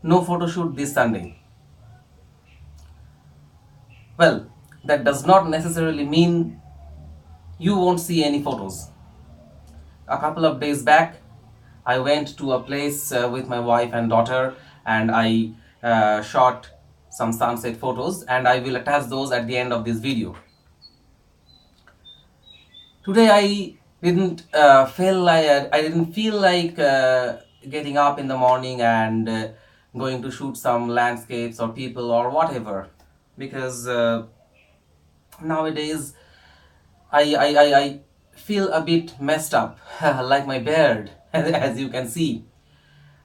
No photo shoot this Sunday. Well, that does not necessarily mean you won't see any photos. A couple of days back, I went to a place with my wife and daughter, and I shot some sunset photos, and I will attach those at the end of this video. Today I didn't feel like getting up in the morning and going to shoot some landscapes or people or whatever, because nowadays I feel a bit messed up, like my beard, as you can see.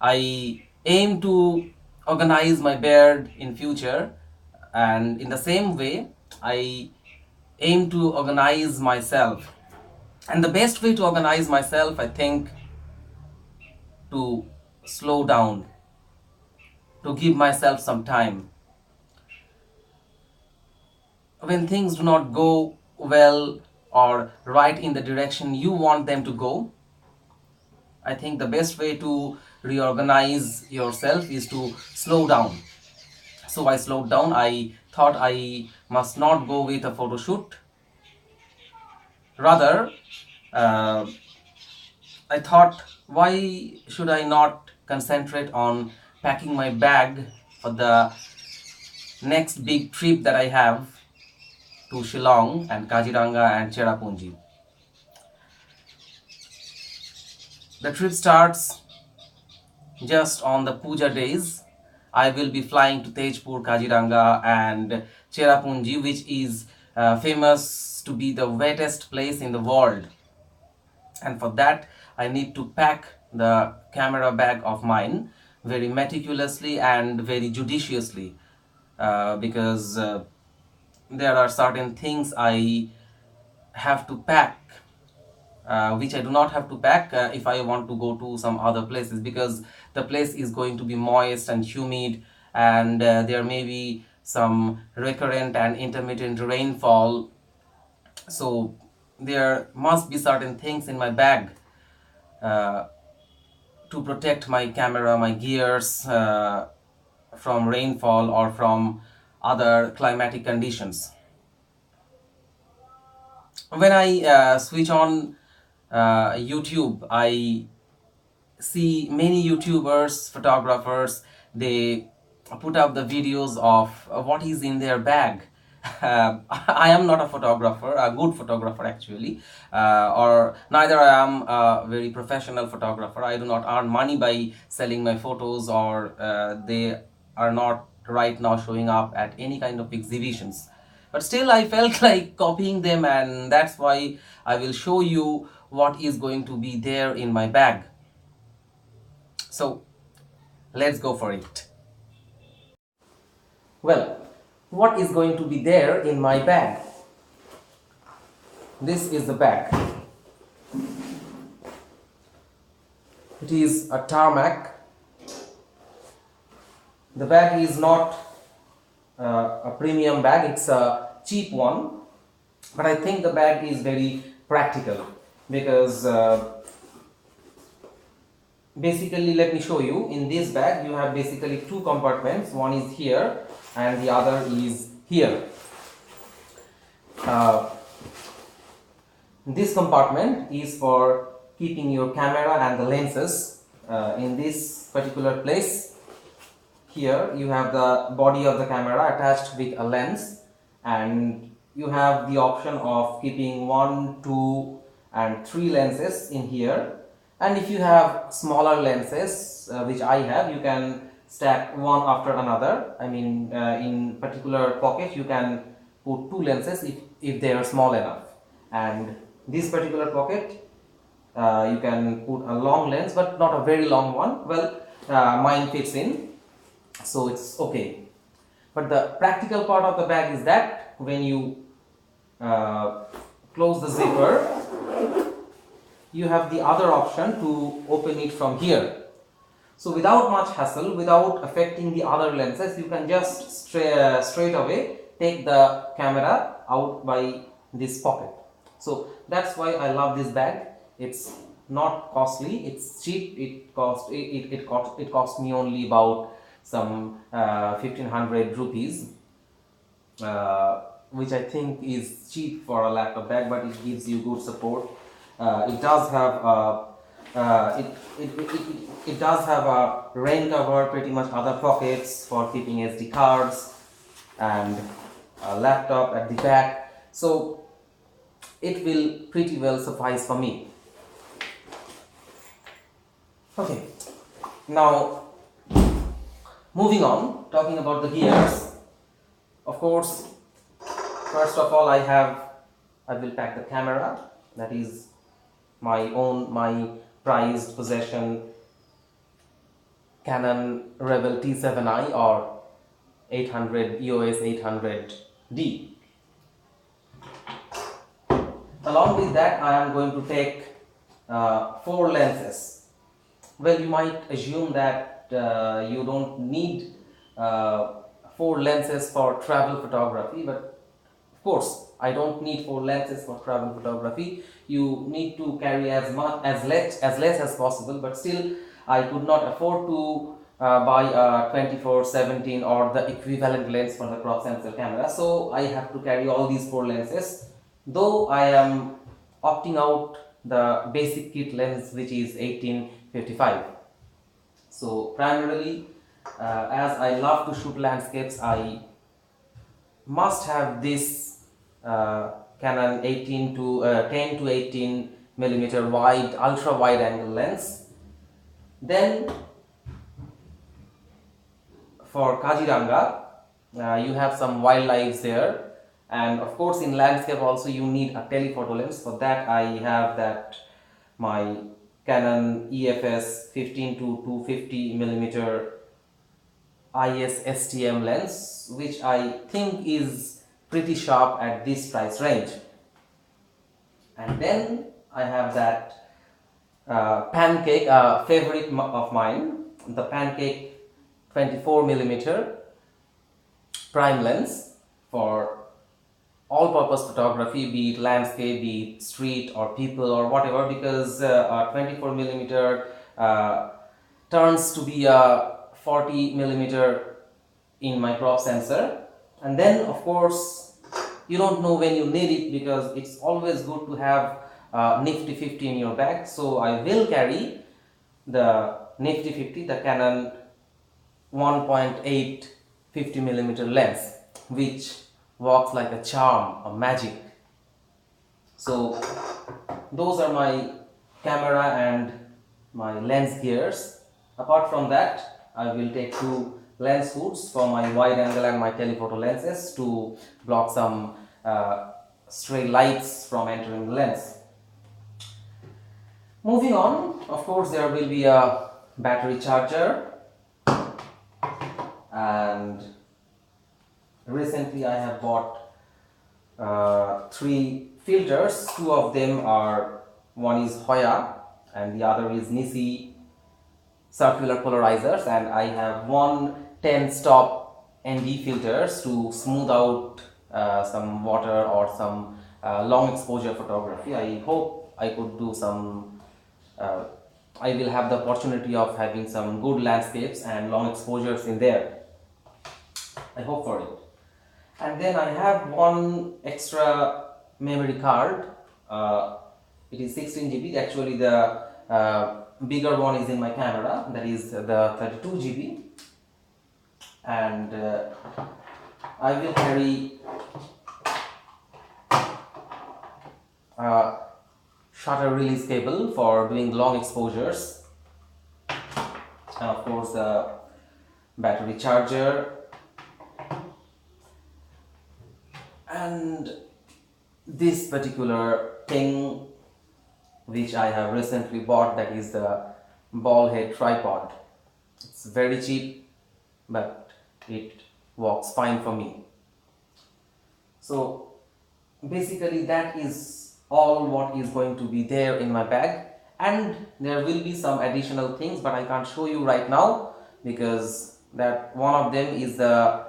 I aim to organize my beard in future, and in the same way, I aim to organize myself. And the best way to organize myself, I think, to slow down, to give myself some time. When things do not go well or right in the direction you want them to go, I think the best way to reorganize yourself is to slow down. So I slowed down. I thought I must not go with a photo shoot. Rather, uh, I thought, why should I not concentrate on packing my bag for the next big trip that I have to Shillong and Kaziranga and Cherrapunji. The trip starts just on the puja days. I will be flying to Tejpur, Kaziranga and Cherrapunji, which is famous to be the wettest place in the world. And for that, I need to pack the camera bag of mine very meticulously and very judiciously, because there are certain things I have to pack, which I do not have to pack if I want to go to some other places, because the place is going to be moist and humid, and there may be some recurrent and intermittent rainfall. So there must be certain things in my bag uh, to protect my camera, my gears, from rainfall or from other climatic conditions. When I switch on YouTube, I see many YouTubers, photographers, they put up the videos of what is in their bag. I am not a photographer, a good photographer actually, or neither I am a very professional photographer. I do not earn money by selling my photos, or they are not right now showing up at any kind of exhibitions. But still, I felt like copying them, and that's why I will show you what is going to be there in my bag. So let's go for it. Well, what is going to be there in my bag? This is the bag. It is a tarmac. The bag is not a premium bag, it's a cheap one, but I think the bag is very practical, because basically, let me show you. In this bag you have basically two compartments. One is here and the other is here. uh, this compartment is for keeping your camera and the lenses in this particular place. Here you have the body of the camera attached with a lens, and you have the option of keeping 1, 2 and 3 lenses in here. And if you have smaller lenses, which I have, you can stack one after another. I mean, in particular pocket you can put 2 lenses if they are small enough, and this particular pocket you can put a long lens, but not a very long one. Well, mine fits in, so it's okay. But the practical part of the bag is that when you close the zipper, you have the other option to open it from here. So without much hassle, without affecting the other lenses, you can just straight away take the camera out by this pocket. So that's why I love this bag. It's not costly, it's cheap. It cost me only about some 1500 rupees, which I think is cheap for a laptop bag, but it gives you good support. It does have a it does have a rain cover, pretty much other pockets for keeping SD cards, and a laptop at the back, so it will pretty well suffice for me. Okay, now moving on, talking about the gears. Of course, first of all, I will pack the camera. That is my prized possession, Canon Rebel T7i or 800 EOS 800D. Along with that, I am going to take 4 lenses. Well, you might assume that you don't need 4 lenses for travel photography, but of course I don't need 4 lenses for travel photography. You need to carry as less as possible, but still I could not afford to buy a 24-17 or the equivalent lens for the crop sensor camera, so I have to carry all these 4 lenses, though I am opting out the basic kit lens, which is 18-55. So primarily, as I love to shoot landscapes, I must have this Canon 10 to 18 millimeter wide, ultra wide angle lens. Then for Kaziranga, you have some wildlife there, and of course in landscape also you need a telephoto lens. For that I have my Canon EFS 15 to 250 millimeter IS STM lens, which I think is pretty sharp at this price range. And then I have that Pancake, favorite of mine, the Pancake 24 millimeter prime lens for all purpose photography, be it landscape, be it street or people or whatever, because a 24 millimeter turns to be a 40 millimeter in my crop sensor. And then of course you don't know when you need it, because it's always good to have Nifty 50 in your bag. So I will carry the Nifty 50, the Canon 1.8 50 millimeter lens, which works like a charm, a magic. So those are my camera and my lens gears. Apart from that, I will take 2 lens hoods for my wide angle and my telephoto lenses to block some stray lights from entering the lens. Moving on, of course there will be a battery charger, and recently I have bought 3 filters. 2 of them are, one is Hoya and the other is Nisi circular polarizers, and I have 1 10-stop ND filters to smooth out some water or some long exposure photography. I hope I could do some I will have the opportunity of having some good landscapes and long exposures in there. I hope for it. And then I have 1 extra memory card. It is 16 GB. Actually the bigger one is in my camera, that is the 32 GB. And I will carry shutter release cable for doing long exposures, and of course the battery charger, and this particular thing which I have recently bought, that is the ball head tripod. It's very cheap, but it works fine for me. So basically that is all what is going to be there in my bag, and there will be some additional things, but I can't show you right now, because that one of them is the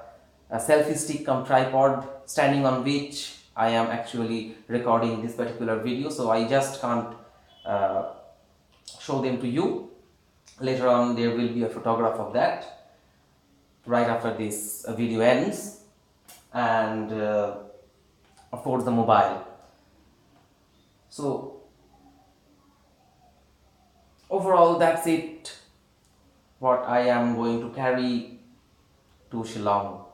selfie stick cum tripod, standing on which I am actually recording this particular video, so I just can't show them to you. Later on there will be a photograph of that. right after this video ends, and of course the mobile. So overall, that's it what I am going to carry to Shillong.